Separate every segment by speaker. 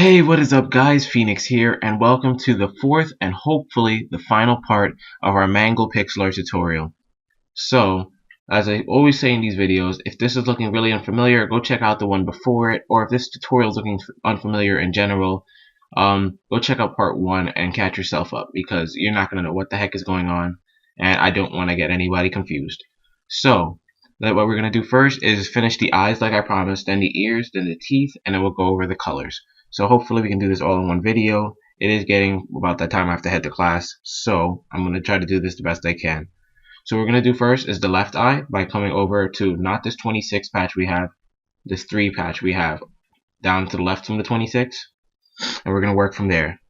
Speaker 1: Hey, what is up guys? Phoenix here, and welcome to the fourth and hopefully the final part of our Mangle pixel art tutorial. So, as I always say in these videos, if this is looking really unfamiliar, go check out the one before it, or if this tutorial is looking unfamiliar in general, go check out part 1 and catch yourself up, because you're not going to know what the heck is going on, and I don't want to get anybody confused. So, what we're going to do first is finish the eyes like I promised, then the ears, then the teeth, and then we'll go over the colors. So hopefully we can do this all in one video. It is getting about that time I have to head to class, so I'm going to try to do this the best I can. So what we're going to do first is the left eye by coming over to not this 26 patch we have, this 3 patch we have, down to the left from the 26, and we're going to work from there.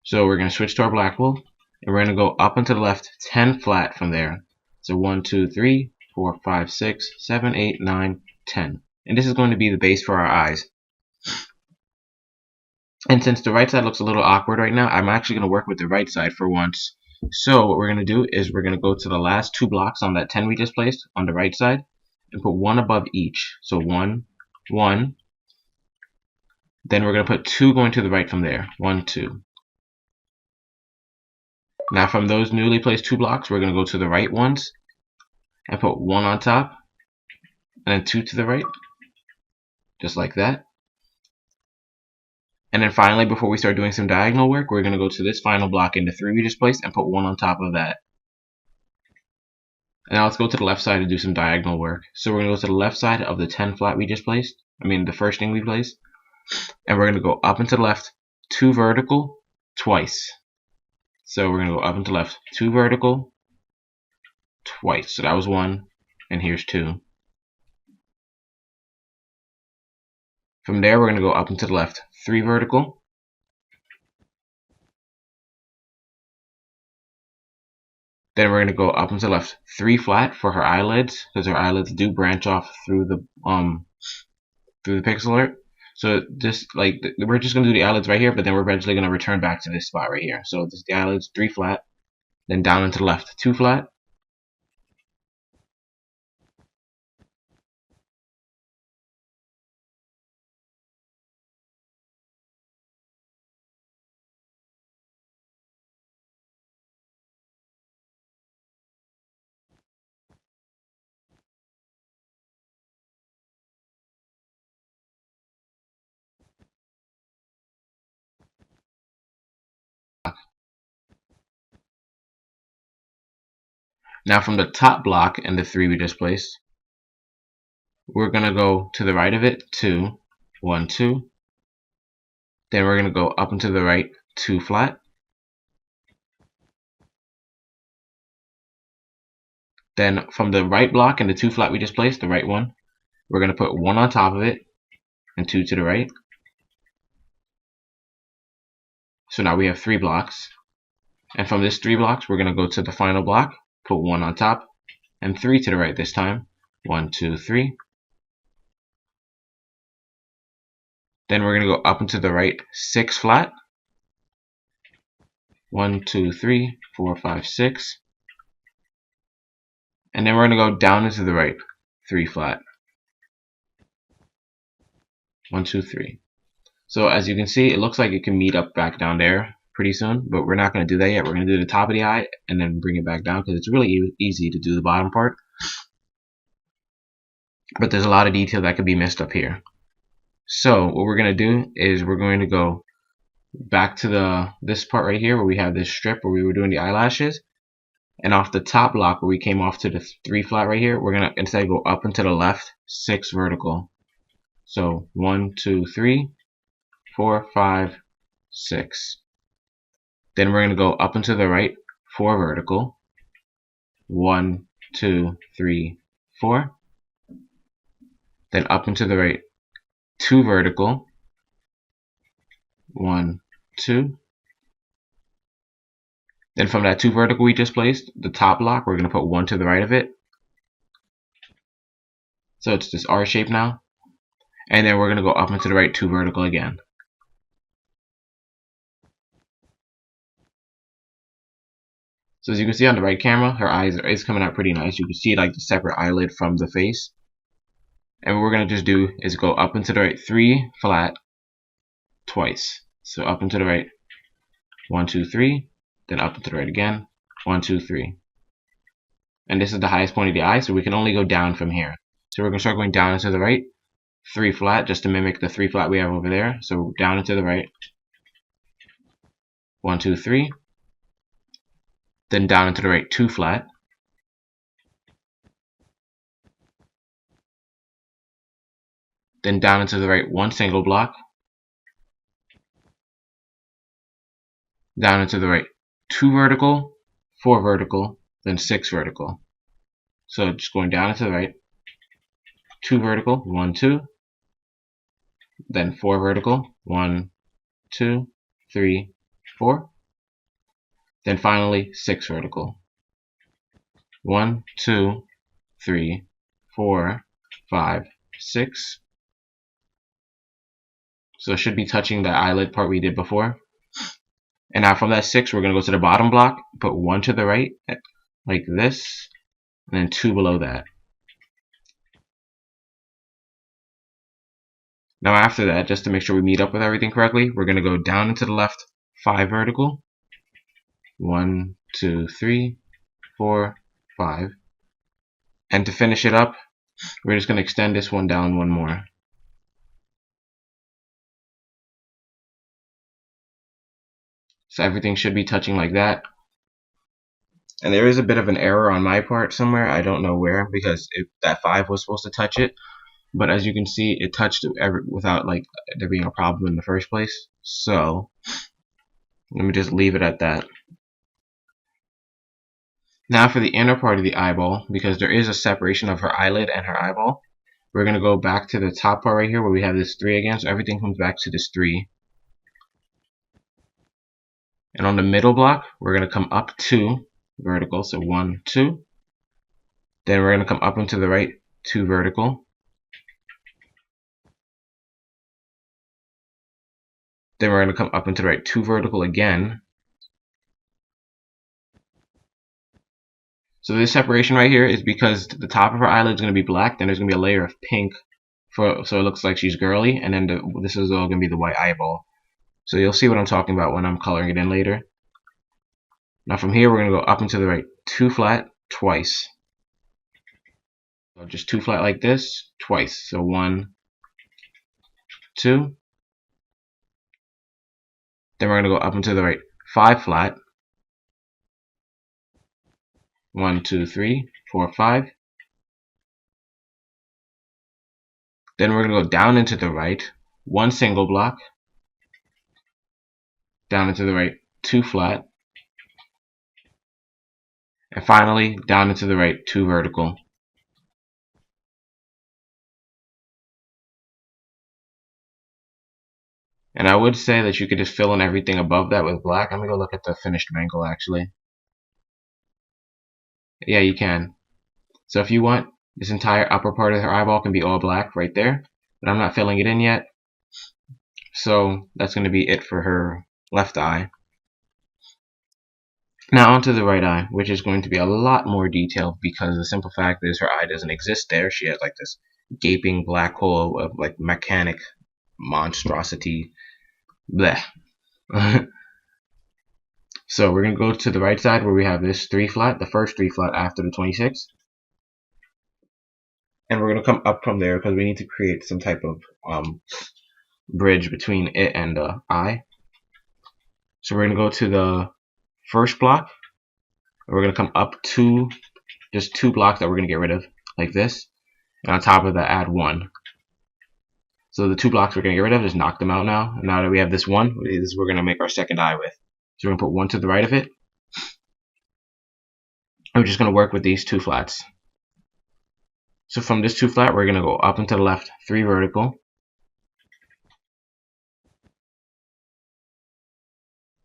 Speaker 1: So we're going to switch to our black wool, and we're going to go up and to the left 10 flat from there. So 1, 2, 3, 4, 5, 6, 7, 8, 9, 10. And this is going to be the base for our eyes. And since the right side looks a little awkward right now, I'm actually going to work with the right side for once. So what we're going to do is we're going to go to the last 2 blocks on that 10 we just placed on the right side and put 1 above each. So 1, 1. Then we're going to put 2 going to the right from there. 1, 2. Now from those newly placed 2 blocks, we're going to go to the right ones and put 1 on top and then 2 to the right. Just like that. And then finally, before we start doing some diagonal work, we're going to go to this final block in the 3 we just placed and put 1 on top of that. And now let's go to the left side and do some diagonal work. So we're going to go to the left side of the 10 flat we just placed. The first thing we placed. And we're going to go up and to the left, 2 vertical, twice. So we're going to go up and to the left, 2 vertical, twice. So that was 1, and here's 2. From there, we're going to go up and to the left, 3 vertical. Then we're going to go up and to the left, 3 flat for her eyelids, because her eyelids do branch off through the pixel art. So this, we're just going to do the eyelids right here, but then we're eventually going to return back to this spot right here. So this is the eyelids, 3 flat, then down and to the left, 2 flat. Now from the top block and the 3 we just placed, we're going to go to the right of it, 2, 1, 2. Then we're going to go up and to the right, 2 flat. Then from the right block and the 2 flat we just placed, the right one, we're going to put 1 on top of it and 2 to the right. So now we have 3 blocks. And from this 3 blocks, we're going to go to the final block, put 1 on top and 3 to the right this time. 1, 2, 3. Then we're going to go up and to the right, 6 flat. 1, 2, 3, 4, 5, 6. And then we're going to go down into the right, 3 flat. 1, 2, 3. So as you can see, it looks like it can meet up back down there pretty soon, but we're not going to do that yet. We're going to do the top of the eye and then bring it back down, because it's really easy to do the bottom part. But there's a lot of detail that could be missed up here. So what we're going to do is we're going to go back to this part right here where we have this strip where we were doing the eyelashes. And off the top block where we came off to the 3 flat right here, we're going to instead go up and to the left, 6 vertical. So 1, 2, 3, 4, 5, 6. Then we're going to go up and to the right, 4 vertical. 1, 2, 3, 4. Then up and to the right, 2 vertical. 1, 2. Then from that 2 vertical we just placed, the top block, we're going to put 1 to the right of it. So it's this R shape now. And then we're going to go up and to the right, 2 vertical again. So as you can see on the right camera, her eyes is coming out pretty nice. You can see like the separate eyelid from the face. And what we're going to just do is go up and to the right, 3 flat. twice. So up and to the right, 1, 2, 3, then up and to the right again, 1, 2, 3. And this is the highest point of the eye, so we can only go down from here. So we're going to start going down and to the right, 3 flat, just to mimic the 3 flat we have over there. So down and to the right, 1, 2, 3, then down and to the right, 2 flat, then down and to the right, 1 single block, down and to the right, 2 vertical, 4 vertical, then 6 vertical. So just going down and to the right, 2 vertical, 1, 2, then 4 vertical, 1, 2, 3, 4, then finally 6 vertical, 1, 2, 3, 4, 5, 6. So it should be touching the eyelid part we did before. And now from that 6, we're going to go to the bottom block, put 1 to the right, like this, and then 2 below that. Now after that, just to make sure we meet up with everything correctly, we're going to go down and to the left, 5 vertical, 1, 2, 3, 4, 5. And to finish it up, we're just going to extend this one down one more. So everything should be touching like that. And there is a bit of an error on my part somewhere. I don't know where, because that 5 was supposed to touch it. But as you can see, it touched without like there being a problem in the first place. So let me just leave it at that. Now for the inner part of the eyeball, because there is a separation of her eyelid and her eyeball, we're going to go back to the top part right here where we have this 3 again. So everything comes back to this 3. And on the middle block, we're going to come up 2 vertical. So 1, 2. Then we're going to come up and to the right, 2 vertical. Then we're going to come up and to the right, 2 vertical again. So this separation right here is because the top of her eyelid is going to be black, then there's going to be a layer of pink, so it looks like she's girly, and then this is all going to be the white eyeball. So you'll see what I'm talking about when I'm coloring it in later. Now from here, we're going to go up and to the right, 2 flat, twice. So just 2 flat like this, twice. So 1, 2. Then we're going to go up and to the right, 5 flat. 1, 2, 3, 4, 5. Then we're going to go down into the right, 1 single block. Down into the right, 2 flat. And finally, down into the right, 2 vertical. And I would say that you could just fill in everything above that with black. Let me go look at the finished mangle actually. Yeah, you can. So if you want, this entire upper part of her eyeball can be all black right there. But I'm not filling it in yet. So that's going to be it for her left eye. Now onto the right eye, which is going to be a lot more detailed because the simple fact is her eye doesn't exist there. She has like this gaping black hole of like mechanic monstrosity. Blech. So we're going to go to the right side where we have this 3 flat, the first 3 flat after the 26. And we're going to come up from there because we need to create some type of bridge between it and the eye. So we're going to go to the first block. And we're going to come up just 2 blocks that we're going to get rid of, like this. And on top of that, add 1. So the 2 blocks we're going to get rid of, just knock them out now. And now that we have this 1, this is we're going to make our second eye with. So we're going to put 1 to the right of it. And we're just going to work with these 2 flats. So from this 2 flat, we're going to go up and to the left, 3 vertical.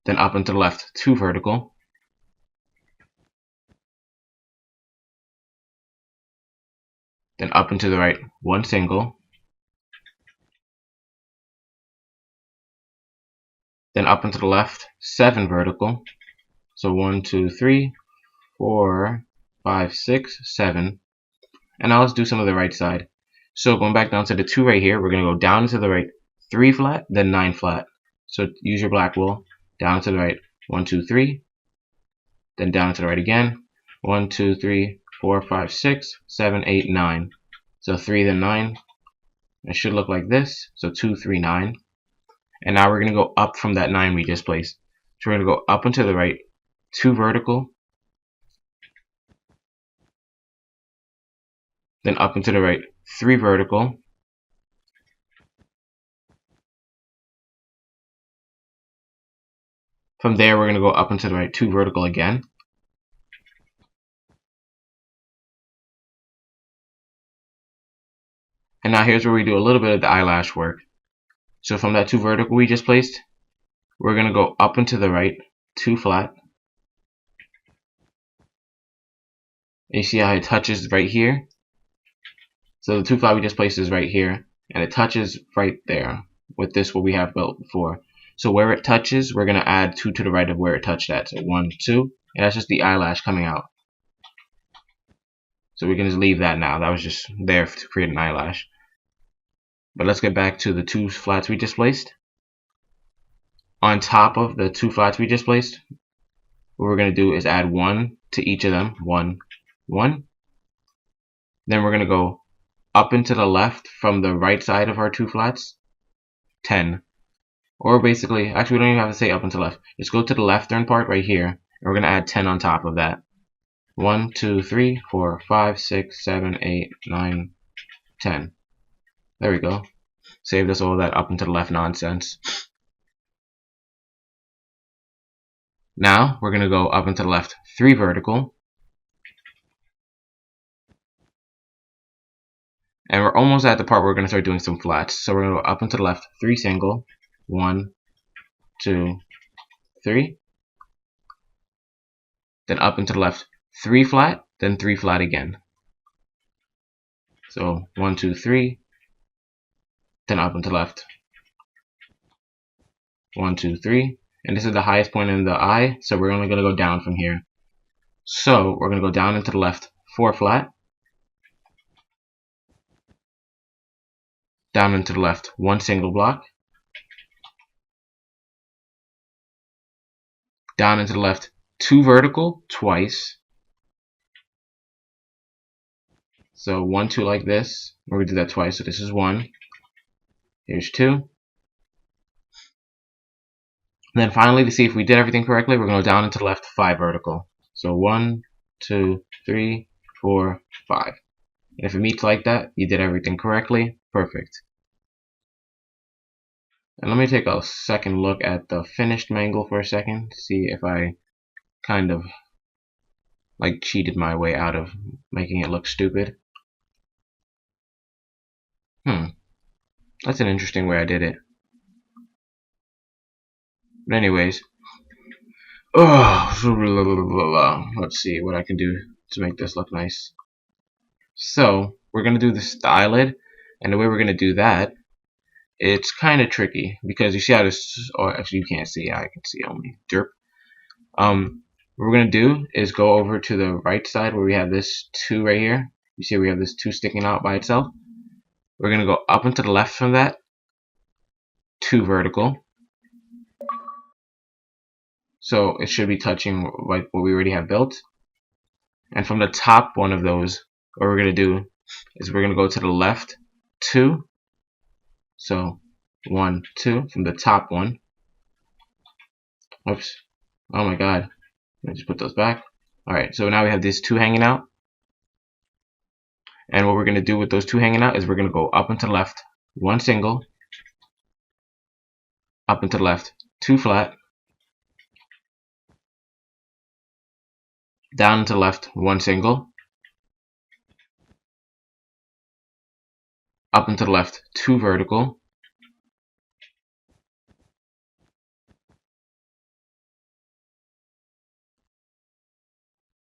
Speaker 1: Then up and to the left, 2 vertical. Then up and to the right, 1 single. Then up and to the left, 7 vertical. So 1, 2, 3, 4, 5, 6, 7. And now let's do some of the right side. So going back down to the 2 right here, we're going to go down to the right, 3 flat, then 9 flat. So use your black wool, down to the right, 1, 2, 3, then down to the right again, 1, 2, 3, 4, 5, 6, 7, 8, 9. So 3, then 9. It should look like this. So 2, 3, 9. And now we're going to go up from that 9 we just placed. So we're going to go up and to the right, 2 vertical, then up and to the right, 3 vertical, from there we're going to go up and to the right, 2 vertical again, and now here's where we do a little bit of the eyelash work. So from that 2 vertical we just placed, we're going to go up and to the right, 2 flat, and you see how it touches right here. So the 2 flat we just placed is right here, and it touches right there with this what we have built before. So where it touches, we're going to add 2 to the right of where it touched at. So 1, 2, and that's just the eyelash coming out. So we can just leave that now. That was just there to create an eyelash. But let's get back to the 2 flats we just placed. On top of the 2 flats we just placed, what we're going to do is add 1 to each of them. 1, 1. Then we're going to go up and to the left from the right side of our 2 flats, 10. Or basically, actually we don't even have to say up and to the left. Just go to the left turn part right here, and we're going to add 10 on top of that. 1, 2, 3, 4, 5, 6, 7, 8, 9, 10. There we go. Saved us all that up and to the left nonsense. Now we're going to go up and to the left 3 vertical. And we're almost at the part where we're going to start doing some flats. So we're going to go up and to the left 3 single. 1, 2, 3. Then up and to the left 3 flat, then 3 flat again. So 1, 2, 3. Then up and to the left 1, 2, 3. And this is the highest point in the eye, so we're only going to go down from here. So we're going to go down into the left 4 flat, down into the left 1 single block, down into the left 2 vertical twice. So 1, 2 like this. We're going to do that twice. So this is 1. Here's 2. And then finally, to see if we did everything correctly, we're going to go down into the left 5 vertical. So 1, 2, 3, 4, 5. And if it meets like that, you did everything correctly. Perfect. And let me take a second look at the finished mangle for a second to see if I kind of like cheated my way out of making it look stupid. That's an interesting way I did it. But anyways, let's see what I can do to make this look nice. So we're gonna do the eyelid, and the way we're gonna do that, it's kind of tricky because you see how this. Oh, actually, you can't see. I can see only derp. What we're gonna do is go over to the right side where we have this 2 right here. You see we have this 2 sticking out by itself. We're gonna go up and to the left from that 2 vertical. So it should be touching like what we already have built. And from the top one of those, what we're going to do is we're going to go to the left 2. So 1, 2 from the top one. Oops. Oh my god. Let me just put those back. Alright, so now we have these 2 hanging out. And what we're going to do with those 2 hanging out is we're going to go up and to the left 1 single, up and to the left 2 flat, down to the left 1 single, up and to the left 2 vertical,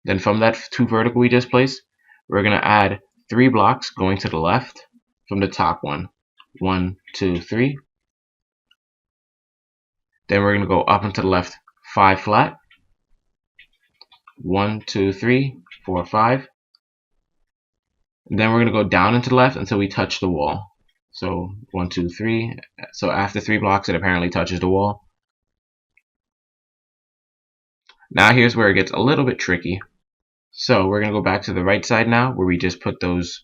Speaker 1: then from that 2 vertical we just placed, we're going to add 3 blocks going to the left from the top one. 1, 2, 3. Then we're going to go up and to the left 5 flat. 1, 2, 3, 4, 5. And then we're going to go down into the left until we touch the wall. So 1, 2, 3. So after 3 blocks, it apparently touches the wall. Now here's where it gets a little bit tricky. So we're gonna go back to the right side now, where we just put those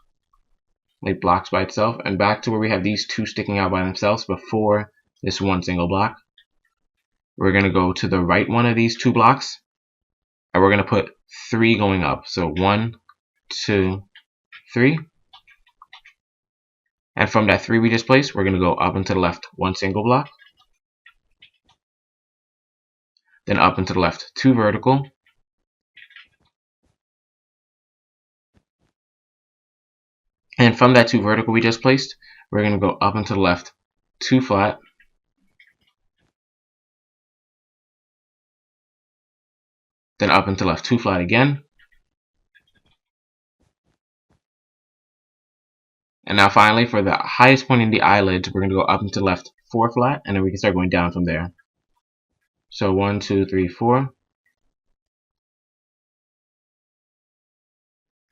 Speaker 1: like blocks by itself, and back to where we have these 2 sticking out by themselves before this 1 single block. We're gonna go to the right one of these 2 blocks, and we're gonna put 3 going up. So 1, 2, 3. And from that 3 we just placed, we're gonna go up and to the left 1 single block, then up and to the left 2 vertical, and from that 2 vertical we just placed, we're gonna go up and to the left 2 flat, then up and to the left 2 flat again. And now finally, for the highest point in the eyelids, we're going to go up and to the left 4 flat, and then we can start going down from there. So 1, 2, 3, 4.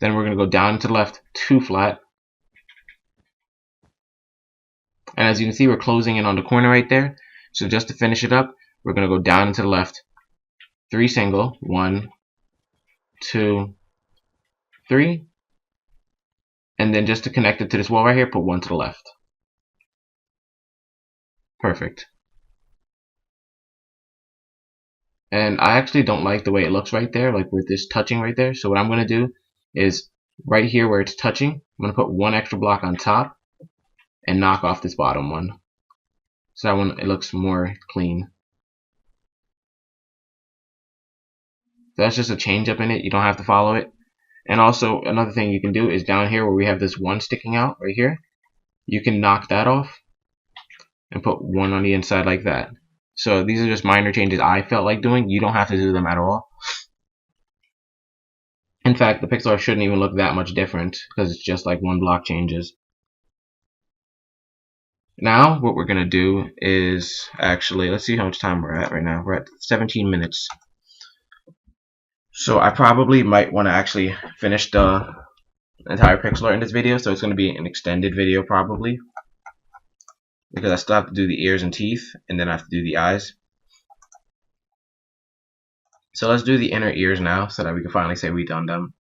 Speaker 1: Then we're going to go down to the left 2 flat. And as you can see, we're closing in on the corner right there. So just to finish it up, we're going to go down and to the left 3 single. 1, 2, 3. And then just to connect it to this wall right here, put 1 to the left. Perfect. And I actually don't like the way it looks right there, like with this touching right there. So what I'm going to do is right here where it's touching, I'm going to put 1 extra block on top and knock off this bottom one. So that one, it looks more clean. So that's just a change up in it. You don't have to follow it. And also another thing you can do is down here where we have this 1 sticking out right here, you can knock that off and put 1 on the inside like that. So these are just minor changes I felt like doing. You don't have to do them at all. In fact, the pixel art shouldn't even look that much different because it's just like 1 block changes. Now what we're going to do is actually, let's see how much time we're at right now. We're at 17 minutes. So I probably might want to actually finish the entire pixel art in this video, so it's going to be an extended video probably, because I still have to do the ears and teeth, and then I have to do the eyes. So let's do the inner ears now, so that we can finally say we done them.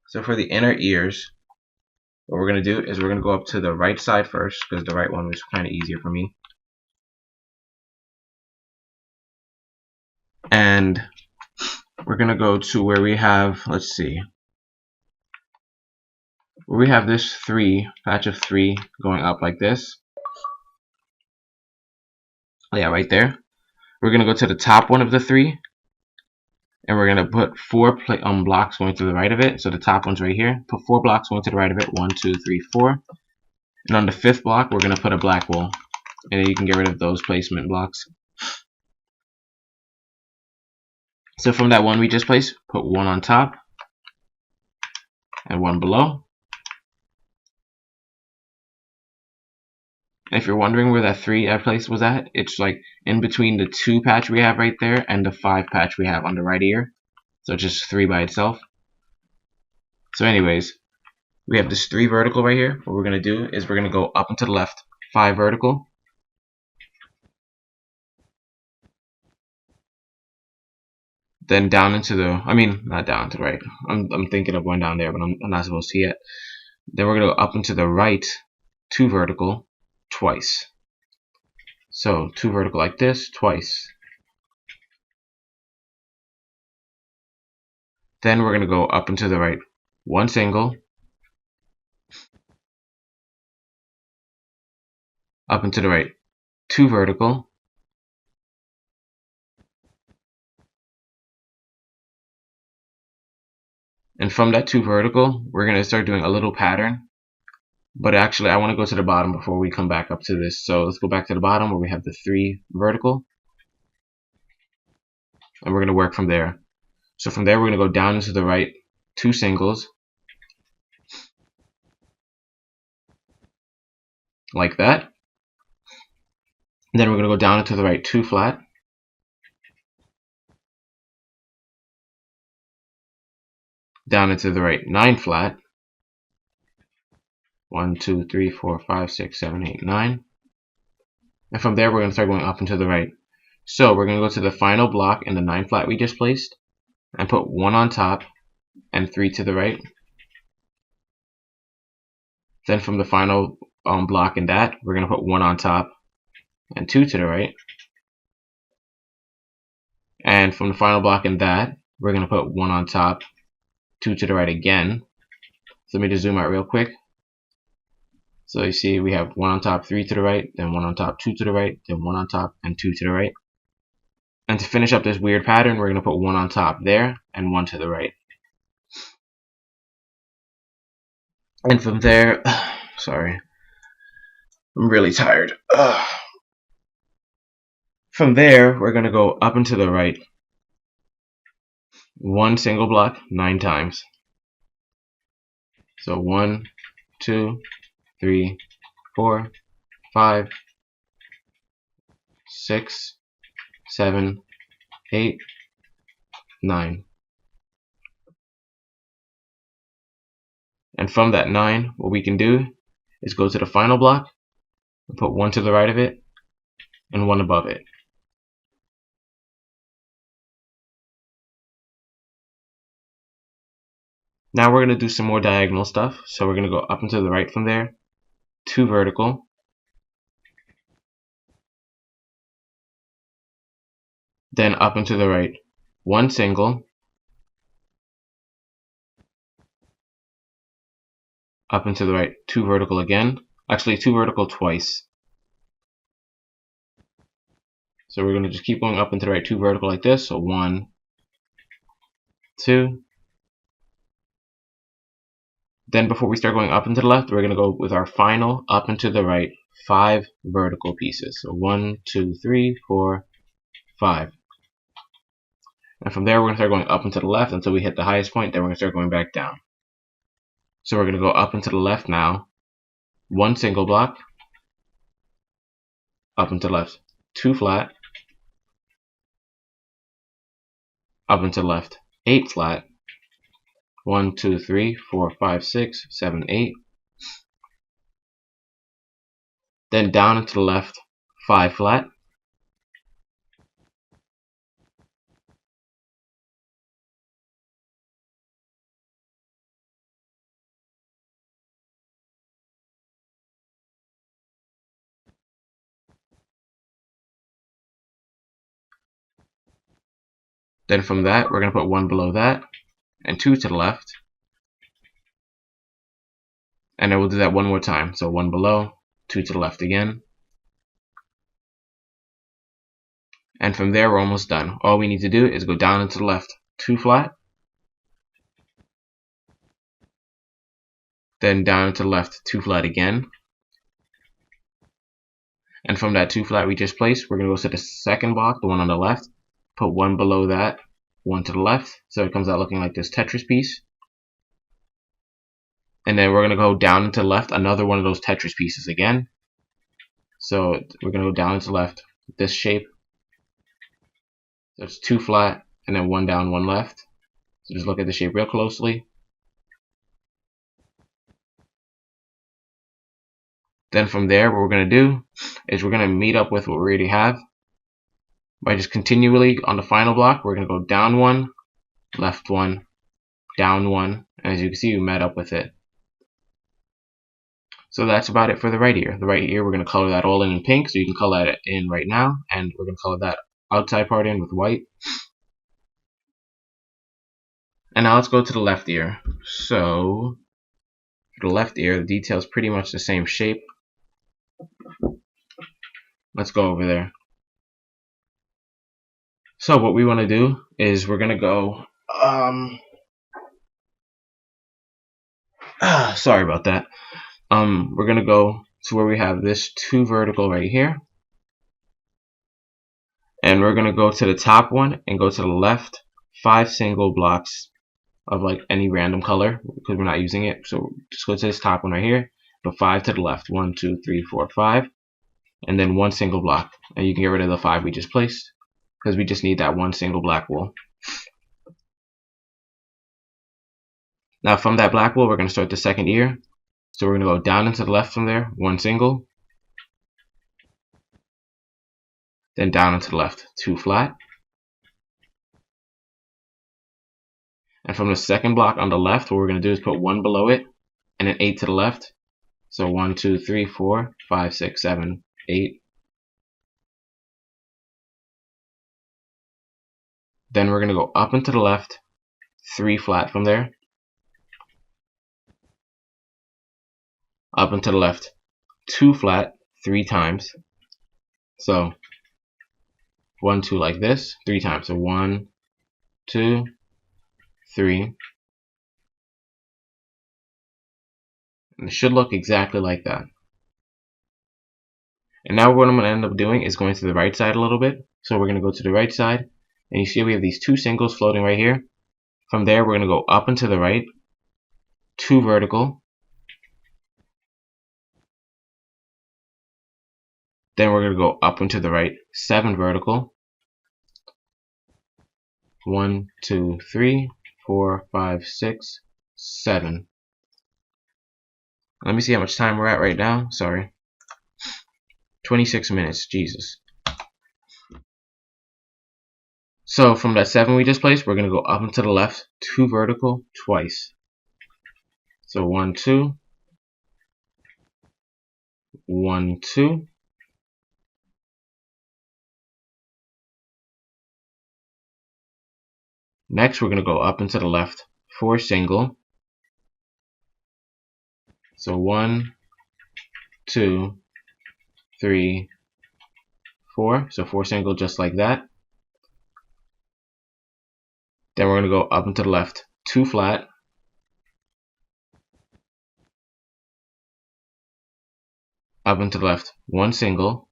Speaker 1: So for the inner ears, what we're going to do is we're going to go up to the right side first, because the right one was kind of easier for me. And we're going to go to where we have, let's see, where we have this patch of 3 going up like this. Oh yeah, right there. We're going to go to the top one of the 3, and we're going to put 4 blocks going to the right of it. So the top one's right here. Put 4 blocks going to the right of it. 1, 2, 3, 4. And on the 5th block, we're going to put a black wool. And then you can get rid of those placement blocks. So from that 1 we just placed, put 1 on top and 1 below. And if you're wondering where that 3 I placed was at, it's like in between the 2 patch we have right there and the 5 patch we have on the right ear. So it's just 3 by itself. So anyways, we have this 3 vertical right here. What we're going to do is we're going to go up and to the left 5 vertical. Then down into the, not down to the right. I'm thinking of going down there, but I'm not supposed to yet. Then we're going to go up into the right 2 vertical twice. So 2 vertical like this twice. Then we're going to go up into the right 1 single, up into the right 2 vertical, and from that 2 vertical we're going to start doing a little pattern. But actually I want to go to the bottom before we come back up to this. So let's go back to the bottom where we have the 3 vertical, and we're going to work from there. So from there we're going to go down into the right 2 singles like that. And then we're going to go down into the right 2 flat, down into the right 9 flat, 1, 2, 3, 4, 5, 6, 7, 8, 9. And from there, we're going to start going up and to the right. So we're going to go to the final block in the 9 flat we just placed and put 1 on top and 3 to the right. Then from the final block in that, we're going to put 1 on top and 2 to the right. And from the final block in that, we're going to put 1 on top, 2 to the right again. So let me just zoom out real quick. So you see we have 1 on top, 3 to the right, then 1 on top, 2 to the right, then 1 on top, and 2 to the right. And to finish up this weird pattern, we're going to put 1 on top there and 1 to the right. And from there, sorry, I'm really tired. From there, we're going to go up and to the right. 1 single block 9 times. So 1, 2, 3, 4, 5, 6, 7, 8, 9. And from that 9, what we can do is go to the final block and put 1 to the right of it and 1 above it. Now we're going to do some more diagonal stuff. So we're going to go up and to the right from there, 2 vertical, then up and to the right, 1 single, up and to the right, 2 vertical again, actually 2 vertical twice. So we're going to just keep going up and to the right, 2 vertical like this, so 1, 2. Then before we start going up and to the left, we're going to go with our final up and to the right 5 vertical pieces. So 1, 2, 3, 4, 5. And from there, we're going to start going up and to the left until we hit the highest point. Then we're going to start going back down. So we're going to go up and to the left now. 1 single block. Up and to the left. 2 flat. Up and to the left. 8 flat. 1, 2, 3, 4, 5, 6, 7, 8. Then down and to the left. 5 flat. Then from that, we're going to put 1 below that, and 2 to the left. And then we'll do that one more time. So 1 below, 2 to the left again. And from there, we're almost done. All we need to do is go down and to the left, 2 flat. Then down and to the left, 2 flat again. And from that 2 flat we just placed, we're going to go to the second block, the one on the left. Put 1 below that, 1 to the left, so it comes out looking like this Tetris piece. And then we're going to go down and to the left, another one of those Tetris pieces again. So we're going to go down and to the left, this shape. So it's 2 flat, and then 1 down, 1 left. So just look at the shape real closely. Then from there, what we're going to do is we're going to meet up with what we already have. By just continually on the final block, we're going to go down 1, left 1, down 1, and as you can see, we met up with it. So that's about it for the right ear. The right ear, we're going to color that all in pink, so you can color that in right now, and we're going to color that outside part in with white. And now let's go to the left ear. So for the left ear, the detail is pretty much the same shape. Let's go over there. So what we want to do is we're going to go, sorry about that. We're going to go to where we have this 2 vertical right here. And we're going to go to the top one and go to the left 5 single blocks of like any random color because we're not using it. So just go to this top one right here, but 5 to the left. 1, 2, 3, 4, 5. And then 1 single block. And you can get rid of the 5 we just placed because we just need that 1 single black wool. Now from that black wool, we're going to start the second ear. So we're going to go down and to the left from there, one single, then down and to the left, two flat. And from the second block on the left, what we're going to do is put one below it and an 8 to the left. So 1, 2, 3, 4, 5, 6, 7, 8. Then we're going to go up and to the left, 3 flat from there. Up and to the left, 2 flat, 3 times. So 1, 2 like this, 3 times. So 1, 2, 3. And it should look exactly like that. And now what I'm going to end up doing is going to the right side a little bit. So we're going to go to the right side, and you see we have these 2 singles floating right here. From there, we're going to go up and to the right, 2 vertical. Then we're going to go up and to the right, 7 vertical. 1, 2, 3, 4, 5, 6, 7. Let me see how much time we're at right now. Sorry. 26 minutes. Jesus. So from that 7 we just placed, we're going to go up and to the left, 2 vertical, twice. So 1, 2. 1, 2. Next, we're going to go up and to the left, 4 single. So 1, 2, 3, 4. So 4 single just like that. Then we're going to go up and to the left, 2 flat. Up and to the left, 1 single.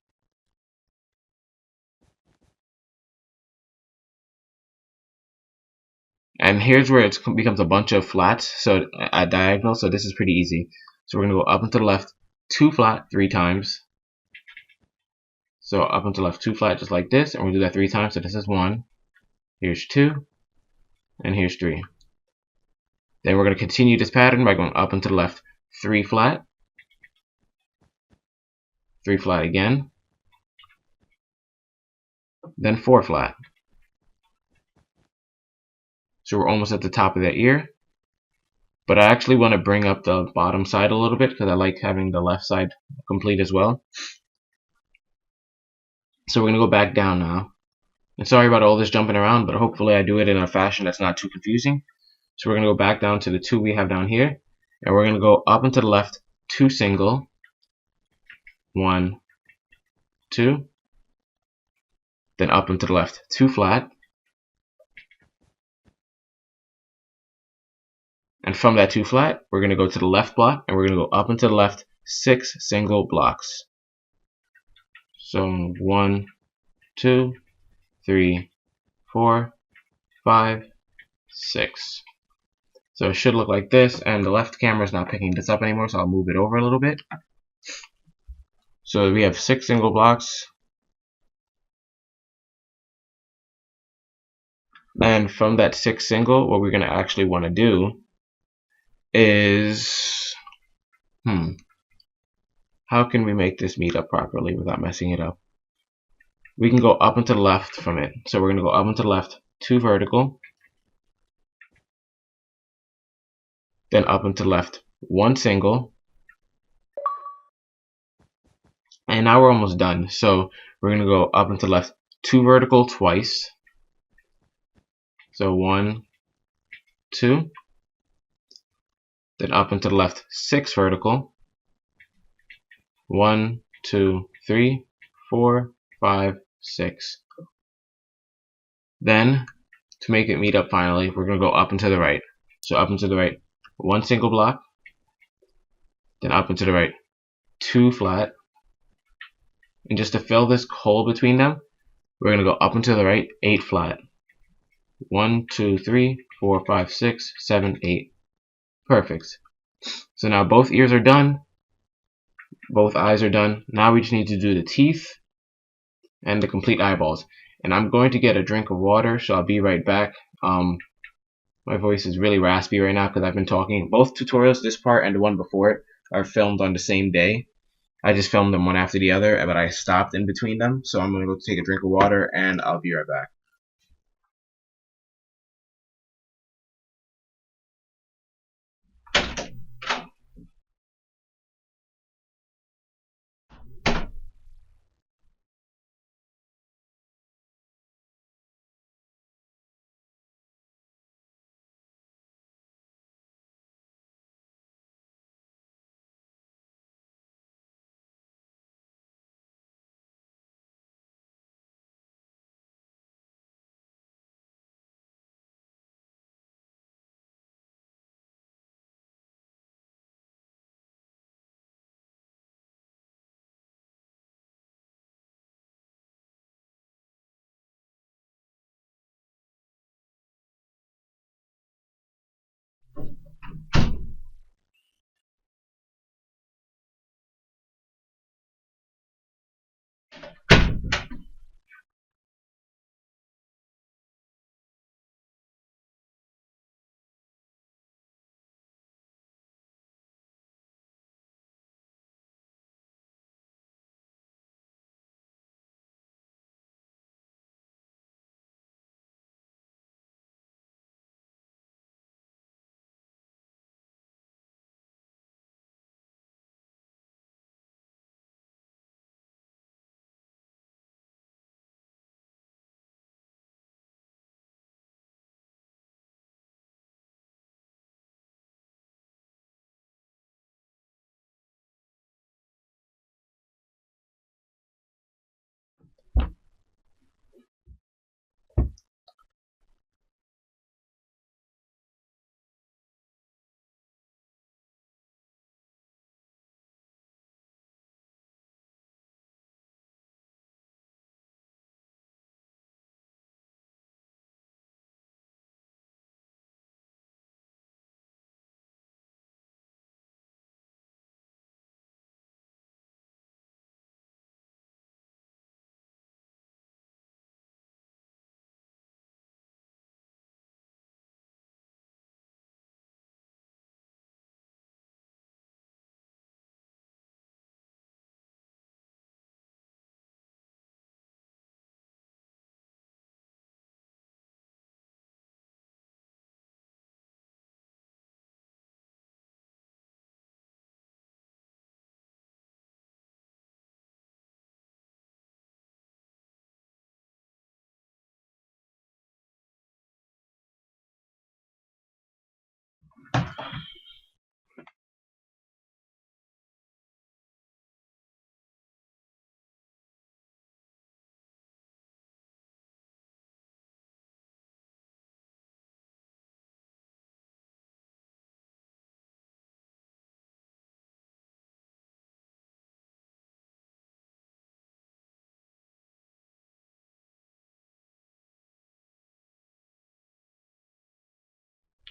Speaker 1: And here's where it becomes a bunch of flats, so at diagonal, so this is pretty easy. So we're going to go up and to the left, 2 flat, 3 times. So up and to the left, 2 flat, just like this, and we'll do that 3 times. So this is 1, here's 2, and here's 3. Then we're going to continue this pattern by going up and to the left, 3 flat, 3 flat again, then 4 flat. So we're almost at the top of that ear. But I actually want to bring up the bottom side a little bit because I like having the left side complete as well. So we're going to go back down now. And sorry about all this jumping around, but hopefully I do it in a fashion that's not too confusing. So we're going to go back down to the 2 we have down here. And we're going to go up and to the left, 2 single. 1, 2. Then up and to the left, 2 flat. And from that 2 flat, we're going to go to the left block, and we're going to go up and to the left, 6 single blocks. So 1, 2, 3, 4, 5, 6. So it should look like this, and the left camera is not picking this up anymore, so I'll move it over a little bit. So we have 6 single blocks. And from that 6 single, what we're going to actually want to do is, how can we make this meet up properly without messing it up? We can go up and to the left from it. So we're going to go up and to the left, 2 vertical. Then up and to the left, 1 single. And now we're almost done. So we're going to go up and to the left, 2 vertical twice. So 1, 2. Then up and to the left, 6 vertical. 1, 2, 3, 4, 5, 6. Then, to make it meet up finally, we're going to go up and to the right. So up and to the right, 1 single block. Then up and to the right, 2 flat. And just to fill this hole between them, we're going to go up and to the right, 8 flat. 1, 2, 3, 4, 5, 6, 7, 8. Perfect. So now both ears are done. Both eyes are done. Now we just need to do the teeth and the complete eyeballs. And I'm going to get a drink of water, so I'll be right back. My voice is really raspy right now because I've been talking. Both tutorials, this part and the one before it, are filmed on the same day. I just filmed them one after the other, but I stopped in between them. So I'm gonna go take a drink of water, and I'll be right back.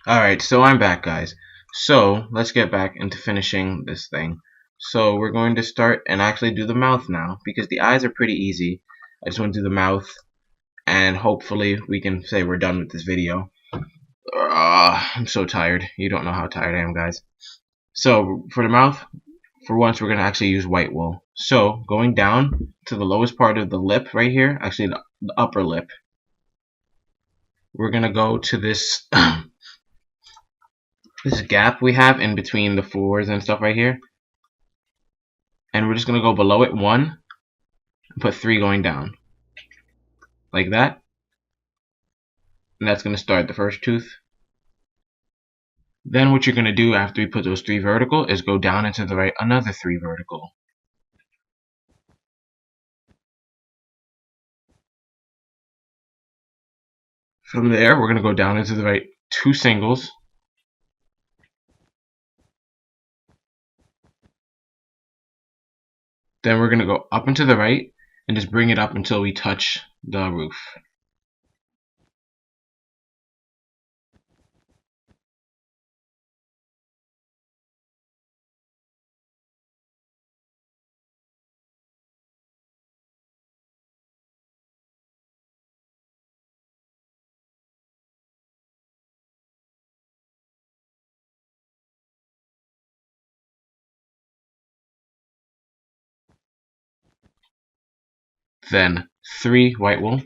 Speaker 1: Alright, so I'm back, guys. So let's get back into finishing this thing. So we're going to start and actually do the mouth now, because the eyes are pretty easy. I just want to do the mouth, and hopefully we can say we're done with this video. I'm so tired. You don't know how tired I am, guys. So for the mouth, for once we're going to actually use white wool. So going down to the lowest part of the lip right here, actually the upper lip, we're going to go to this this gap we have in between the fours and stuff right here, and we're just going to go below it 1 and put 3 going down like that, and that's going to start the first tooth. Then what you're going to do after we put those 3 vertical is go down into the right another 3 vertical. From there we're going to go down into the right 2 singles. Then we're going to go up and to the right and just bring it up until we touch the roof. then 3 white wool,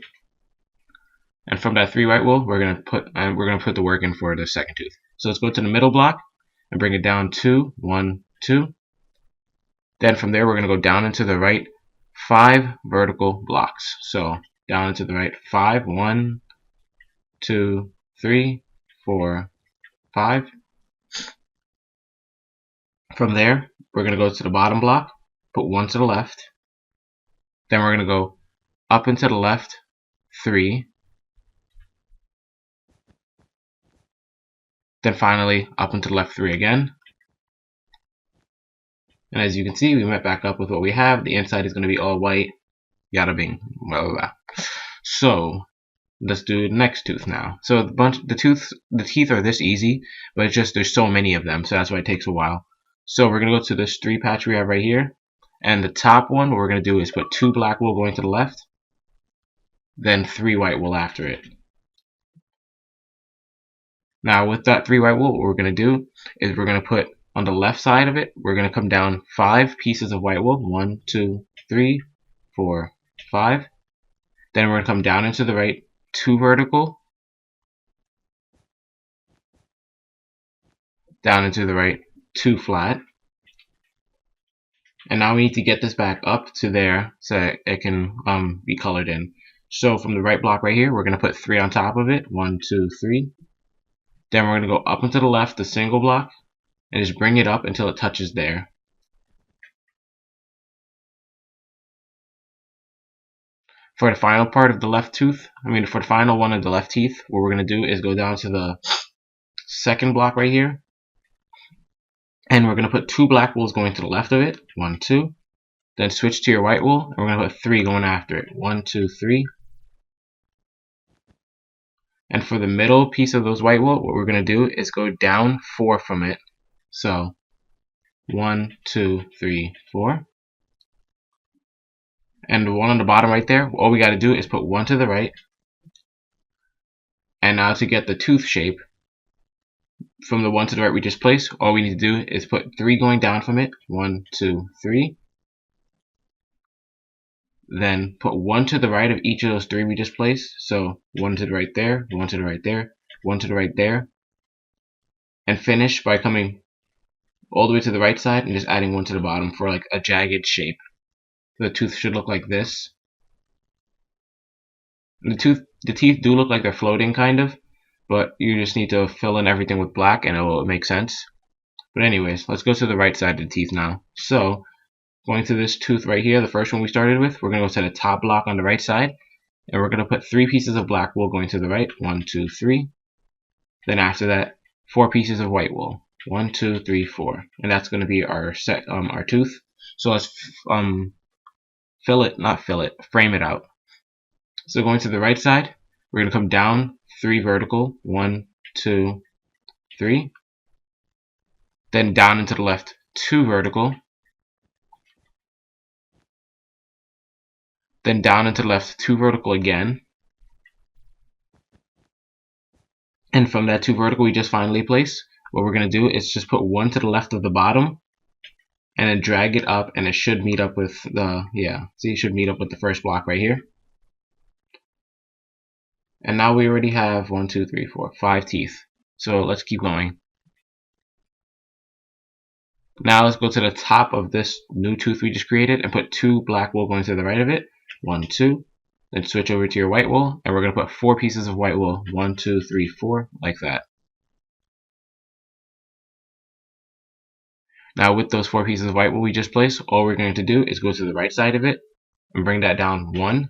Speaker 1: and from that 3 white wool, we're gonna put the work in for the second tooth. So let's go to the middle block and bring it down 2, 1, 2. Then from there, we're gonna go down into the right 5 vertical blocks. So down into the right 5, 1, 2, 3, 4, 5. From there, we're gonna go to the bottom block, put 1 to the left. Then we're gonna go up and to the left 3. Then finally up and to the left 3 again. And as you can see, we went back up with what we have. The inside is going to be all white. Yada bing. Blah, blah, blah. So let's do the next tooth now. So the teeth are this easy, but it's just there's so many of them, so that's why it takes a while. So we're going to go to this 3 patch we have right here. And the top one, what we're going to do is put 2 black wool going to the left, then 3 white wool after it. Now with that 3 white wool, what we're going to do is we're going to put on the left side of it, we're going to come down 5 pieces of white wool. 1, 2, 3, 4, 5. Then we're going to come down into the right 2 vertical. Down into the right 2 flat. And now we need to get this back up to there so it can be colored in. So from the right block right here, we're going to put 3 on top of it. 1, 2, 3. Then we're going to go up and to the left, the single block, and just bring it up until it touches there. For the final part of the left tooth, for the final one of the left teeth, what we're going to do is go down to the second block right here. And we're going to put 2 black wools going to the left of it. 1, 2. Then switch to your white wool, and we're going to put 3 going after it. 1, 2, 3. And for the middle piece of those white wool, what we're going to do is go down 4 from it. So 1, 2, 3, 4. And the one on the bottom right there, all we got to do is put 1 to the right. And now to get the tooth shape, from the 1 to the right we just placed, all we need to do is put 3 going down from it. 1, 2, 3. Then put 1 to the right of each of those 3 we just placed. So 1 to the right there, 1 to the right there, 1 to the right there. And finish by coming all the way to the right side and just adding 1 to the bottom for like a jagged shape. The tooth should look like this. The teeth do look like they're floating kind of, but you just need to fill in everything with black and it will make sense. But anyways, let's go to the right side of the teeth now. So going to this tooth right here, the first one we started with, we're going to go to the top block on the right side, and we're going to put 3 pieces of black wool going to the right. 1, 2, 3. Then after that, 4 pieces of white wool. 1, 2, 3, 4. And that's going to be our our tooth. So let's frame it out. So going to the right side, we're going to come down 3 vertical. 1, 2, 3. Then down into the left 2 vertical. Then down into the left 2 vertical again. And from that 2 vertical we just finally placed, what we're going to do is just put 1 to the left of the bottom and then drag it up, and it should meet up with the, see, it should meet up with the first block right here. And now we already have 1, 2, 3, 4, 5 teeth. So let's keep going. Now let's go to the top of this new tooth we just created and put 2 black wool going to the right of it. 1, 2. Then switch over to your white wool, and we're going to put 4 pieces of white wool. 1, 2, 3, 4, like that. Now with those 4 pieces of white wool we just placed, all we're going to do is go to the right side of it and bring that down 1.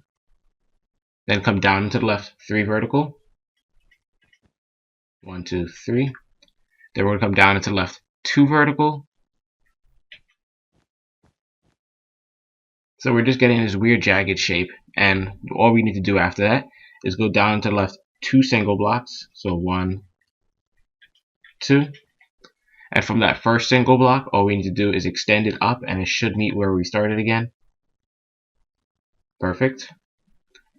Speaker 1: Then come down into the left 3 vertical. 1, 2, 3. Then we're going to come down into the left 2 vertical. So we're just getting this weird jagged shape, and all we need to do after that is go down to the left 2 single blocks. So 1, 2. And from that first single block, all we need to do is extend it up, and it should meet where we started again. Perfect.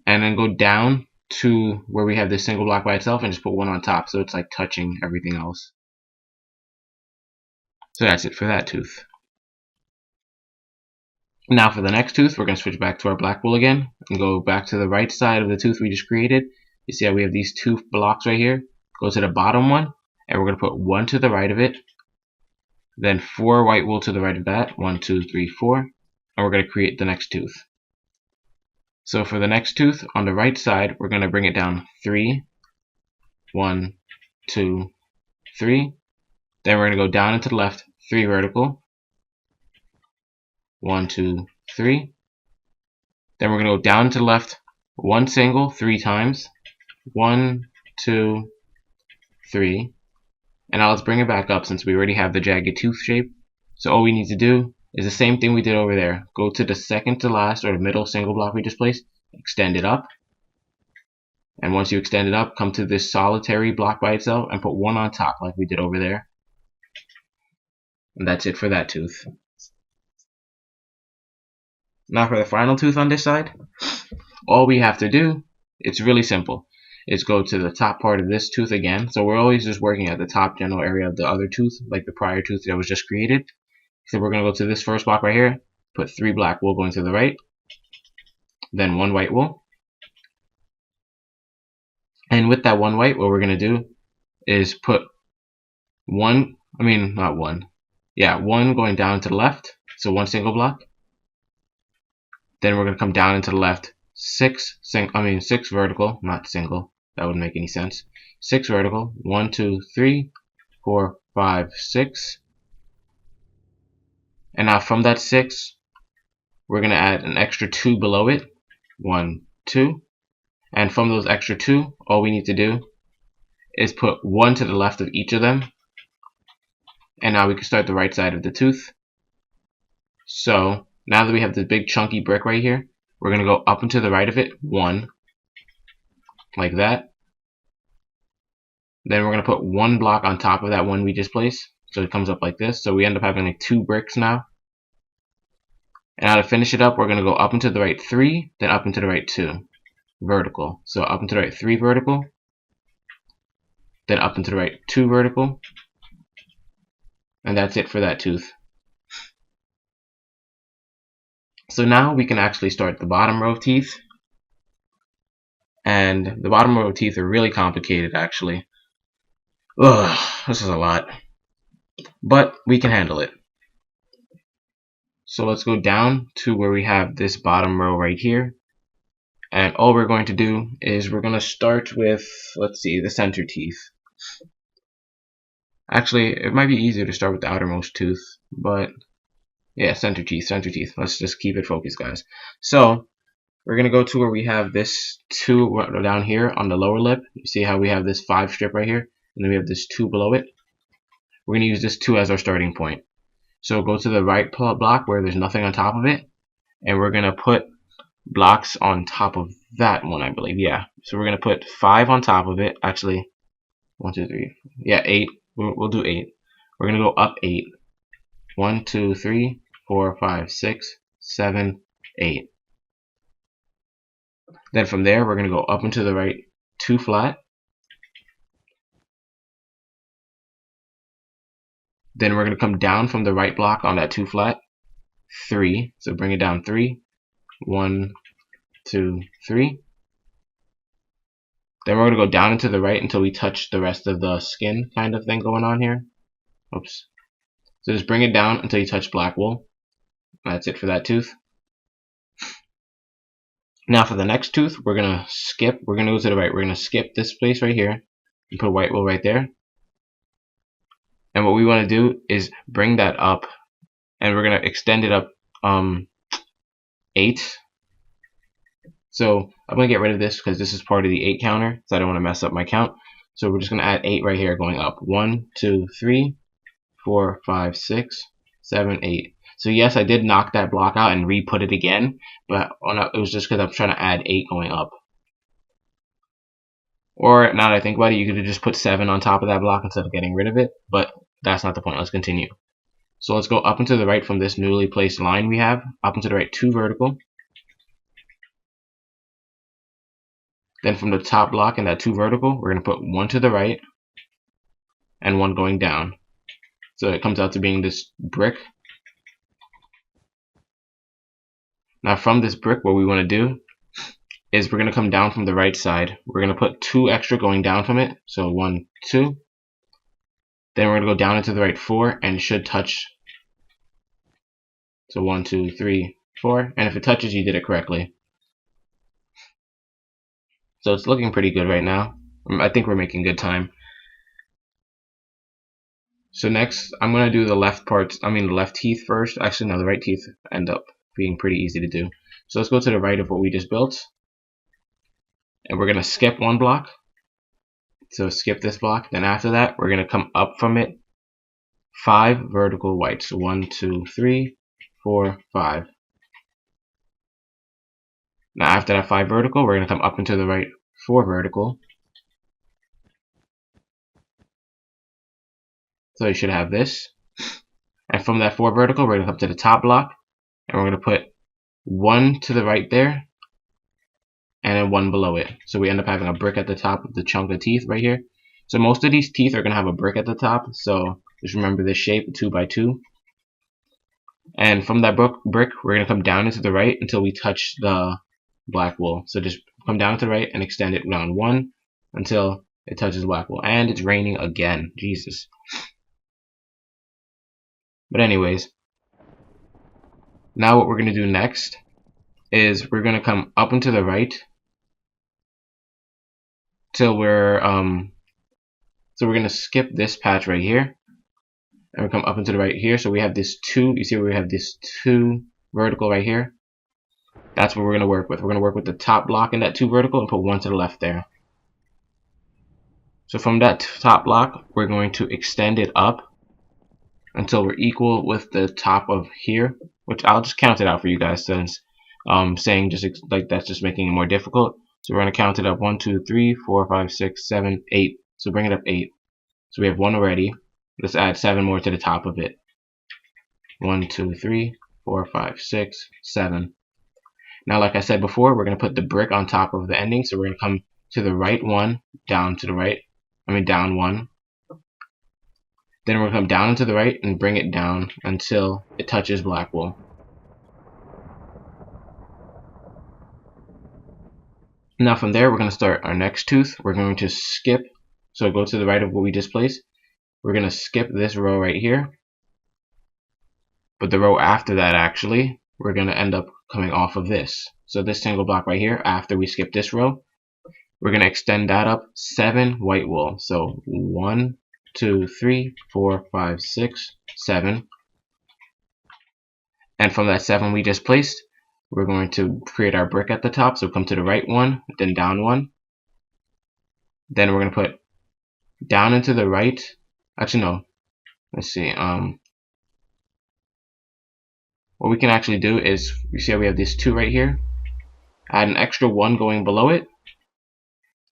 Speaker 1: And then go down to where we have this single block by itself and just put 1 on top, so it's like touching everything else. So that's it for that tooth. Now for the next tooth, we're going to switch back to our black wool again and go back to the right side of the tooth we just created. You see how we have these two blocks right here? Go to the bottom one, and we're going to put one to the right of it, then 4 white wool to the right of that, 1, 2, 3, 4, and we're going to create the next tooth. So for the next tooth, on the right side, we're going to bring it down 3, 1, 2, 3. Then we're going to go down into the left, 3 vertical, 1, 2, 3. Then we're going to go down to the left, 1 single 3 times, 1, 2, 3. And now let's bring it back up since we already have the jagged tooth shape. So all we need to do is the same thing we did over there. Go to the second to last or the middle single block we just placed, extend it up. And once you extend it up, come to this solitary block by itself and put one on top like we did over there. And that's it for that tooth. Now for the final tooth on this side, all we have to do, it's really simple, is go to the top part of this tooth again. So we're always just working at the top general area of the other tooth, like the prior tooth that was just created. So we're going to go to this first block right here, put 3 black wool going to the right, then 1 white wool. And with that 1 white, what we're going to do is put one going down to the left, so 1 single block. Then we're going to come down into the left, 6 vertical, not single, that wouldn't make any sense. 6 vertical, 1, 2, 3, 4, 5, 6. And now from that 6, we're going to add an extra 2 below it, 1, 2. And from those extra 2, all we need to do is put 1 to the left of each of them. And now we can start the right side of the tooth. So now that we have this big chunky brick right here, we're going to go up and to the right of it, 1, like that. Then we're going to put 1 block on top of that one we just placed, so it comes up like this. So we end up having like 2 bricks now. And now to finish it up, we're going to go up and to the right 3, then up and to the right 2, vertical. So up and to the right 3 vertical, then up and to the right 2 vertical. And that's it for that tooth. So now we can actually start the bottom row of teeth. And the bottom row of teeth are really complicated actually. Ugh, this is a lot. But we can handle it. So let's go down to where we have this bottom row right here. And all we're going to do is we're going to start with, let's see, the center teeth. Actually, it might be easier to start with the outermost tooth, but yeah, center teeth. Let's just keep it focused, guys. So we're going to go to where we have this 2 down here on the lower lip. You see how we have this 5 strip right here, and then we have this 2 below it. We're going to use this 2 as our starting point. So go to the right block where there's nothing on top of it, and we're going to put blocks on top of that one, I believe. Yeah, so we're going to put 5 on top of it. Actually, 1, 2, 3, yeah, 8. We'll do 8. We're going to go up 8. 1, 2, 3, 4, 5, 6, 7, 8. Then from there, we're going to go up and to the right 2 flat. Then we're going to come down from the right block on that 2 flat, 3. So bring it down 3. 1, 2, 3. Then we're going to go down into the right until we touch the rest of the skin kind of thing going on here. Oops. So just bring it down until you touch black wool. That's it for that tooth. Now for the next tooth, we're going to skip. We're going to go to the right. We're going to skip this place right here and put white wool right there. And what we want to do is bring that up, and we're going to extend it up 8. So I'm going to get rid of this because this is part of the 8 counter, so I don't want to mess up my count. So we're just going to add 8 right here going up. 1, 2, 3, 4, 5, 6, 7, 8. So yes, I did knock that block out and re-put it again, but it was just because I'm trying to add 8 going up. Or now that I think about it, you could have just put 7 on top of that block instead of getting rid of it, but that's not the point. Let's continue. So let's go up and to the right from this newly placed line we have, up and to the right 2 vertical. Then from the top block and that 2 vertical, we're going to put 1 to the right and 1 going down. So it comes out to being this brick. Now from this brick, what we want to do is we're going to come down from the right side. We're going to put 2 extra going down from it. So 1, 2. Then we're going to go down into the right 4 and it should touch. So 1, 2, 3, 4. And if it touches, you did it correctly. So it's looking pretty good right now. I think we're making good time. So next, I'm going to do the left parts, the left teeth first. Actually, no, the right teeth end up being pretty easy to do. So let's go to the right of what we just built. And we're going to skip 1 block. So skip this block. Then after that, we're going to come up from it 5 vertical whites. So 1, 2, 3, 4, 5. Now after that 5 vertical, we're going to come up into the right 4 vertical. So you should have this. And from that 4 vertical, we're going to come to the top block. And we're going to put 1 to the right there. And then 1 below it. So we end up having a brick at the top of the chunk of teeth right here. So most of these teeth are going to have a brick at the top. So just remember this shape, 2 by 2. And from that brick, we're going to come down into the right until we touch the black wool. So just come down to the right and extend it down 1 until it touches black wool. And it's raining again. Jesus. But anyways, now what we're going to do next is we're going to come up and to the right till we're so we're going to skip this patch right here and we come up into the right here. So we have this 2, you see we have this 2 vertical right here. That's what we're going to work with. We're going to work with the top block in that 2 vertical and put 1 to the left there. So from that top block, we're going to extend it up until we're equal with the top of here, which I'll just count it out for you guys since saying just like that's just making it more difficult. So we're going to count it up 1, 2, 3, 4, 5, 6, 7, 8. So bring it up 8. So we have 1 already. Let's add 7 more to the top of it. 1, 2, 3, 4, 5, 6, 7. Now, like I said before, we're going to put the brick on top of the ending. So we're going to come to the right 1, down to the right. Down 1. Then we're going to come down to the right and bring it down until it touches black wool. Now from there, we're going to start our next tooth. We're going to skip. So go to the right of what we just placed. We're going to skip this row right here. But the row after that, actually, we're going to end up coming off of this. So this single block right here, after we skip this row, we're going to extend that up 7 white wool. So 1, 2, 3, 4, 5, 6, 7. And from that 7 we just placed, we're going to create our brick at the top. So come to the right 1, then down 1. Then we're going to put down into the right. Actually, no. Let's see. What we can actually do is, you see how we have this 2 right here? Add an extra 1 going below it.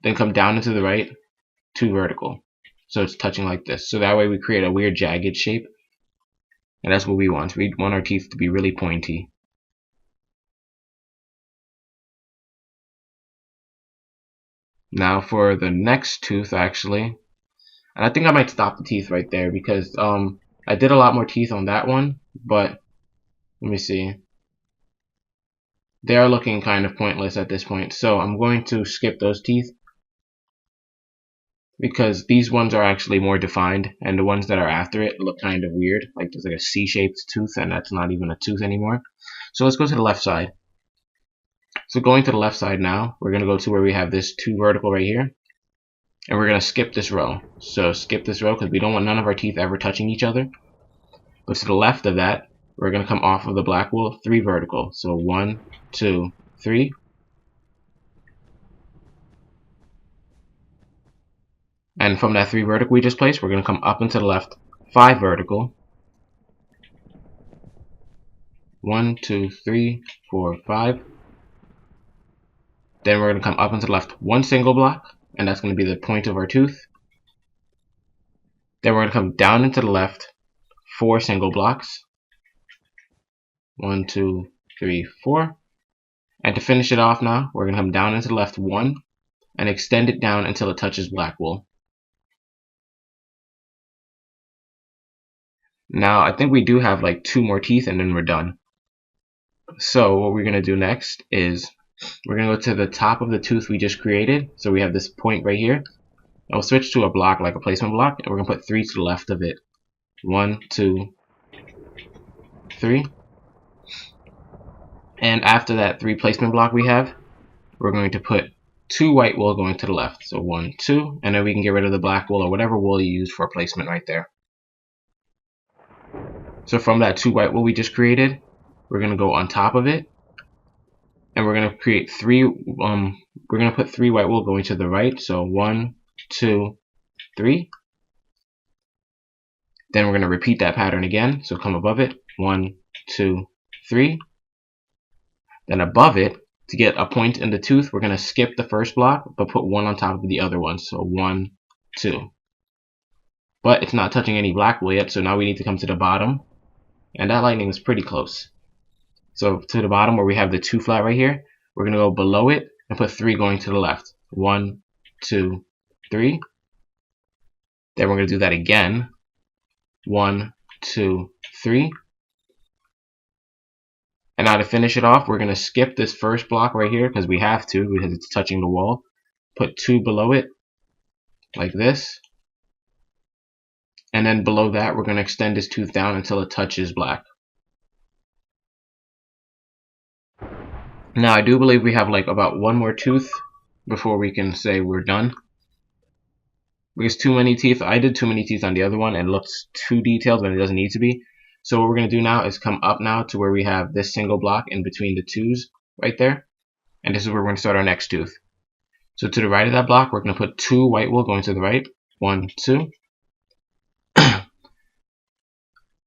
Speaker 1: Then come down into the right, 2 vertical. So it's touching like this. So that way we create a weird jagged shape. And that's what we want. We want our teeth to be really pointy. Now for the next tooth, actually. And I think I might stop the teeth right there because I did a lot more teeth on that one. But let me see. They are looking kind of pointless at this point. So I'm going to skip those teeth, because these ones are actually more defined, and the ones that are after it look kind of weird. Like there's like a C-shaped tooth, and that's not even a tooth anymore. So let's go to the left side. So going to the left side now, we're going to go to where we have this 2 vertical right here. And we're going to skip this row. So skip this row because we don't want none of our teeth ever touching each other. But to the left of that, we're going to come off of the black wool 3 vertical. So 1, 2, 3. And from that 3 vertical we just placed, we're going to come up and to the left 5 vertical. 1, 2, 3, 4, 5. Then we're going to come up and to the left 1 single block, and that's going to be the point of our tooth. Then we're going to come down and to the left 4 single blocks. 1, 2, 3, 4. And to finish it off now, we're going to come down and to the left 1 and extend it down until it touches black wool. Now I think we do have like 2 more teeth and then we're done. So what we're going to do next is we're going to go to the top of the tooth we just created. So we have this point right here. I'll switch to a block, like a placement block, and we're going to put 3 to the left of it. 1, 2, 3. And after that 3 placement block we have, we're going to put 2 white wool going to the left. So 1, 2, and then we can get rid of the black wool or whatever wool you use for placement right there. So from that 2 white wool we just created, we're going to go on top of it, and we're going to create 3. We're going to put 3 white wool going to the right. So 1, 2, 3. Then we're going to repeat that pattern again. So come above it. 1, 2, 3. Then above it, to get a point in the tooth, we're going to skip the first block, but put 1 on top of the other one. So 1, 2. But it's not touching any black wool yet, so now we need to come to the bottom. And that lightning was pretty close. So to the bottom where we have the 2 flat right here, we're going to go below it and put 3 going to the left. 1, 2, 3. Then we're going to do that again. 1, 2, 3. And now to finish it off, we're going to skip this first block right here because we have to, because it's touching the wall. Put 2 below it, like this. And then below that, we're going to extend this tooth down until it touches black. Now I do believe we have like about 1 more tooth before we can say we're done. Because too many teeth, I did too many teeth on the other one and it looks too detailed when it doesn't need to be. So what we're going to do now is come up now to where we have this single block in between the 2s right there. And this is where we're going to start our next tooth. So to the right of that block, we're going to put 2 white wool going to the right. 1, 2.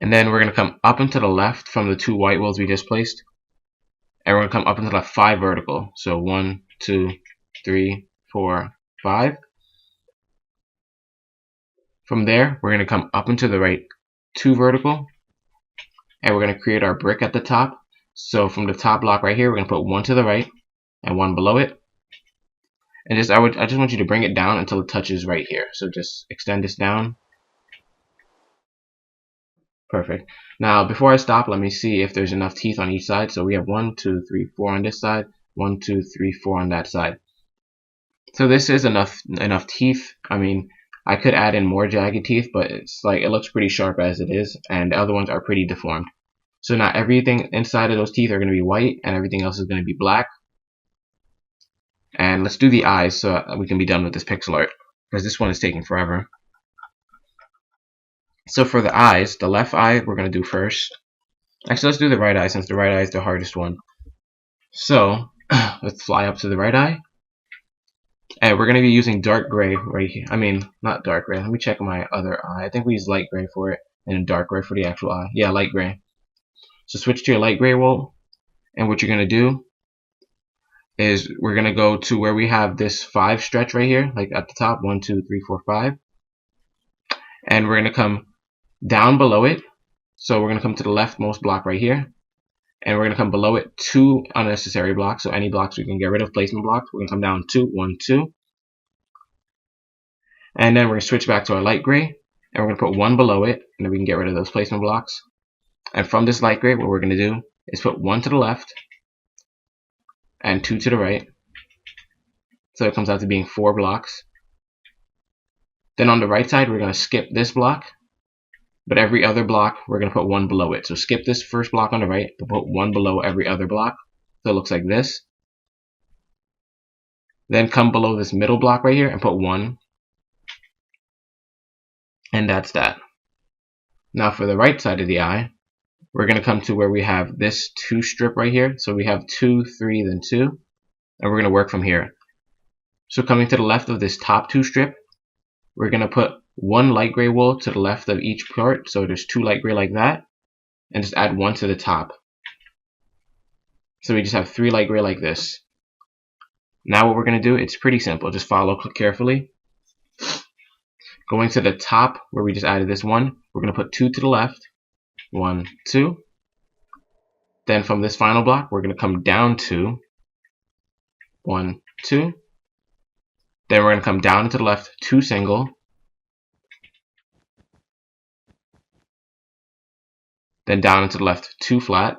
Speaker 1: And then we're going to come up and to the left from the 2 white wools we just placed. And we're going to come up and to the left 5 vertical. So 1, 2, 3, 4, 5. From there, we're going to come up and to the right 2 vertical. And we're going to create our brick at the top. So from the top block right here, we're going to put 1 to the right and 1 below it. And I just want you to bring it down until it touches right here. So just extend this down. Perfect. Now before I stop, let me see if there's enough teeth on each side. So we have 1, 2, 3, 4 on this side, 1, 2, 3, 4 on that side. So this is enough teeth. I mean, I could add in more jagged teeth, but it's like it looks pretty sharp as it is, and the other ones are pretty deformed. So now everything inside of those teeth are going to be white, and everything else is going to be black. And let's do the eyes so we can be done with this pixel art, because this one is taking forever. So for the eyes, the left eye we're going to do first. Actually, let's do the right eye since the right eye is the hardest one. So let's fly up to the right eye. And we're going to be using dark gray right here. I mean, not dark gray. Let me check my other eye. I think we use light gray for it and dark gray for the actual eye. Yeah, light gray. So switch to your light gray wool. And what you're going to do is we're going to go to where we have this 5 stretch right here, like at the top, 1, 2, 3, 4, 5. And we're going to come down below it. So we're going to come to the leftmost block right here. And we're going to come below it 2 unnecessary blocks. So any blocks we can get rid of, placement blocks. We're going to come down 2, 1, 2. And then we're going to switch back to our light gray. And we're going to put 1 below it. And then we can get rid of those placement blocks. And from this light gray, what we're going to do is put 1 to the left. And 2 to the right. So it comes out to being 4 blocks. Then on the right side, we're going to skip this block. But every other block, we're going to put 1 below it. So skip this first block on the right, but put 1 below every other block. So it looks like this. Then come below this middle block right here and put 1. And that's that. Now for the right side of the eye, we're going to come to where we have this 2 strip right here. So we have 2, 3, then 2. And we're going to work from here. So coming to the left of this top 2 strip, we're going to put 1 light gray wool to the left of each part. So there's 2 light gray like that. And just add 1 to the top. So we just have 3 light gray like this. Now what we're going to do, it's pretty simple. Just follow carefully. Going to the top where we just added this 1, we're going to put 2 to the left. 1, 2. Then from this final block, we're going to come down 2. 1, 2. Then we're going to come down to the left 2 single. Then down into the left 2 flat.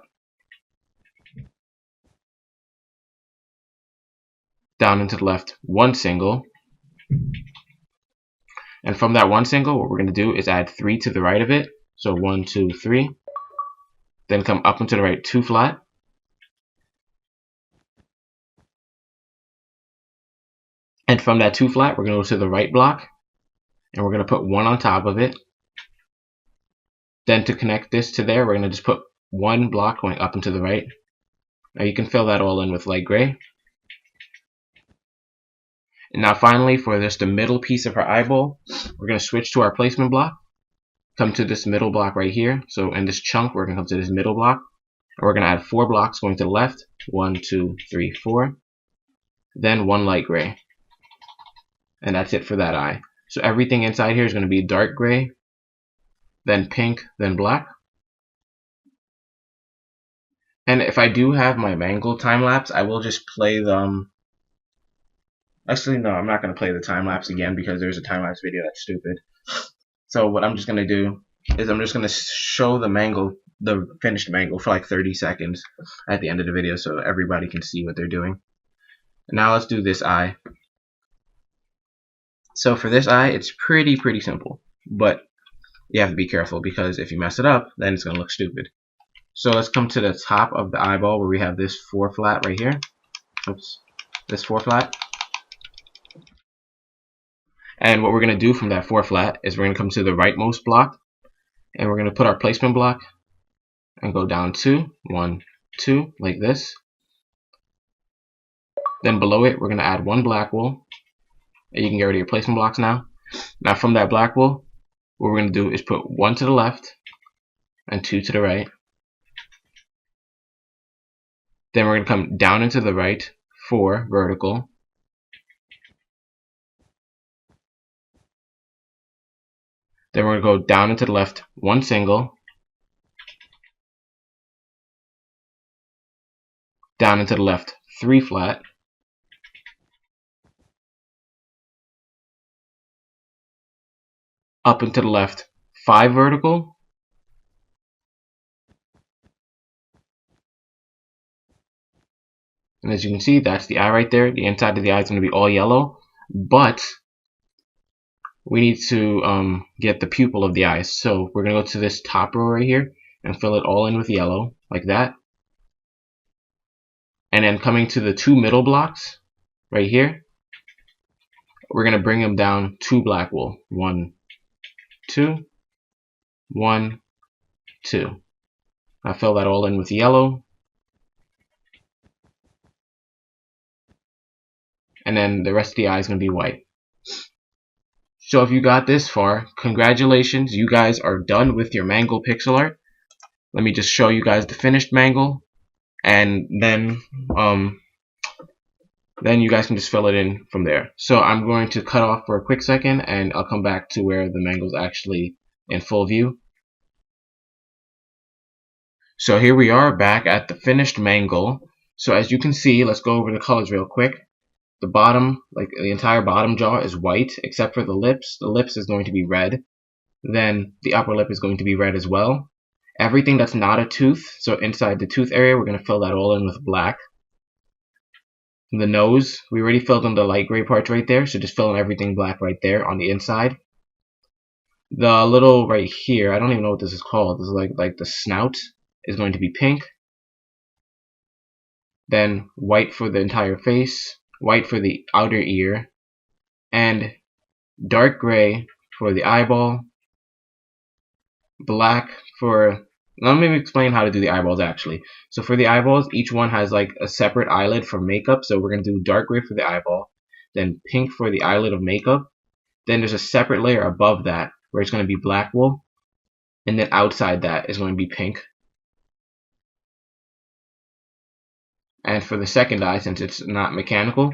Speaker 1: down and to the left, one single. And from that one single, what we're going to do is add 3 to the right of it. So 1, 2, 3. Then come up and to the right, 2 flat. And from that 2 flat, we're going to go to the right block. And we're going to put 1 on top of it. Then to connect this to there, we're going to just put 1 block going up and to the right. Now you can fill that all in with light gray. And now finally, for just the middle piece of our eyeball, we're going to switch to our placement block. Come to this middle block right here. So in this chunk, we're going to come to this middle block. And we're going to add 4 blocks going to the left. 1, 2, 3, 4. Then 1 light gray. And that's it for that eye. So everything inside here is going to be dark gray, then pink, then black. And if I do have my Mangle time lapse, I will just play them. Actually, no, I'm not going to play the time lapse again because there's a time lapse video that's stupid. So what I'm just going to do is I'm just going to show the Mangle, the finished Mangle, for like 30 seconds at the end of the video so everybody can see what they're doing. Now let's do this eye. So for this eye, it's pretty simple, but you have to be careful because if you mess it up, then it's going to look stupid. So let's come to the top of the eyeball where we have this 4 flat right here. Oops, this 4 flat. And what we're going to do from that 4 flat is we're going to come to the rightmost block, and we're going to put our placement block and go down 2, 1, 2, like this. Then below it, we're going to add 1 black wool. And you can get rid of your placement blocks now. Now from that black wool, what we're going to do is put 1 to the left and 2 to the right. Then we're going to come down into the right, 4 vertical. Then we're going to go down into the left, 1 single. Down into the left, 3 flat. Up and to the left, 5 vertical. And as you can see, that's the eye right there. The inside of the eye is going to be all yellow, but we need to get the pupil of the eye. So we're going to go to this top row right here and fill it all in with yellow, like that. And then coming to the 2 middle blocks right here, we're going to bring them down 2 black wool. 1, 2, 1, 2. I fill that all in with yellow. And then the rest of the eye is going to be white. So if you got this far, congratulations, you guys are done with your Mangle pixel art. Let me just show you guys the finished Mangle, and then you guys can just fill it in from there. So I'm going to cut off for a quick second, and I'll come back to where the Mangle's actually in full view. So here we are back at the finished Mangle. So as you can see, let's go over the colors real quick. The bottom, like the entire bottom jaw, is white except for the lips. The lips is going to be red. Then the upper lip is going to be red as well. Everything that's not a tooth, so inside the tooth area, we're going to fill that all in with black. The nose, we already filled in the light gray parts right there, so just fill in everything black right there on the inside. The little right here, I don't even know what this is called. This is like the snout is going to be pink. Then white for the entire face, white for the outer ear, and dark gray for the eyeball, black for... Let me explain how to do the eyeballs actually. So for the eyeballs, each one has like a separate eyelid for makeup. So we're going to do dark gray for the eyeball, then pink for the eyelid of makeup. Then there's a separate layer above that where it's going to be black wool. And then outside that is going to be pink. And for the second eye, since it's not mechanical,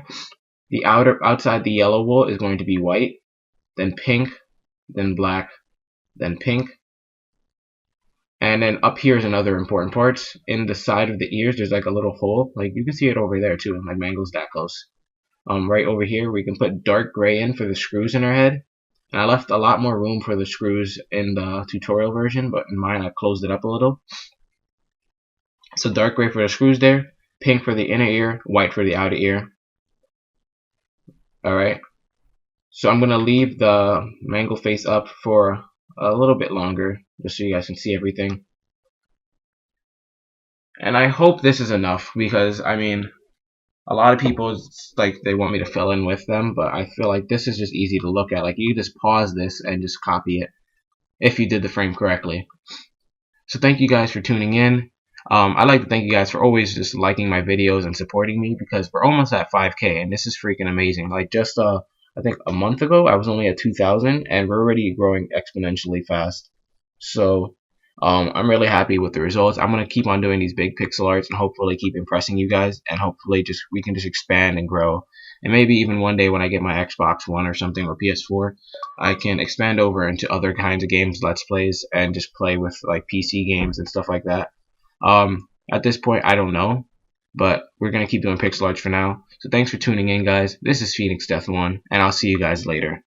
Speaker 1: the outside the yellow wool is going to be white, then pink, then black, then pink. And then up here is another important part. In the side of the ears, there's like a little hole. Like you can see it over there too. My Mangle's that close. Right over here, we can put dark gray in for the screws in our head. And I left a lot more room for the screws in the tutorial version, but in mine I closed it up a little. So dark gray for the screws there, pink for the inner ear, white for the outer ear. Alright, so I'm gonna leave the Mangle face up for a little bit longer, just so you guys can see everything. And I hope this is enough, because I mean, a lot of people like they want me to fill in with them, but I feel like this is just easy to look at. Like you just pause this and just copy it if you did the frame correctly. So thank you guys for tuning in. I'd like to thank you guys for always just liking my videos and supporting me, because we're almost at 5K and this is freaking amazing. Like just I think a month ago I was only at 2,000 and we're already growing exponentially fast. So I'm really happy with the results. I'm gonna keep on doing these big pixel arts and hopefully keep impressing you guys, and hopefully just we can just expand and grow. And maybe even one day when I get my Xbox One or something, or PS4, I can expand over into other kinds of games, let's plays, and just play with like PC games and stuff like that. At this point, I don't know, but we're gonna keep doing pixel arts for now. So thanks for tuning in, guys. This is Phoenix Death One, and I'll see you guys later.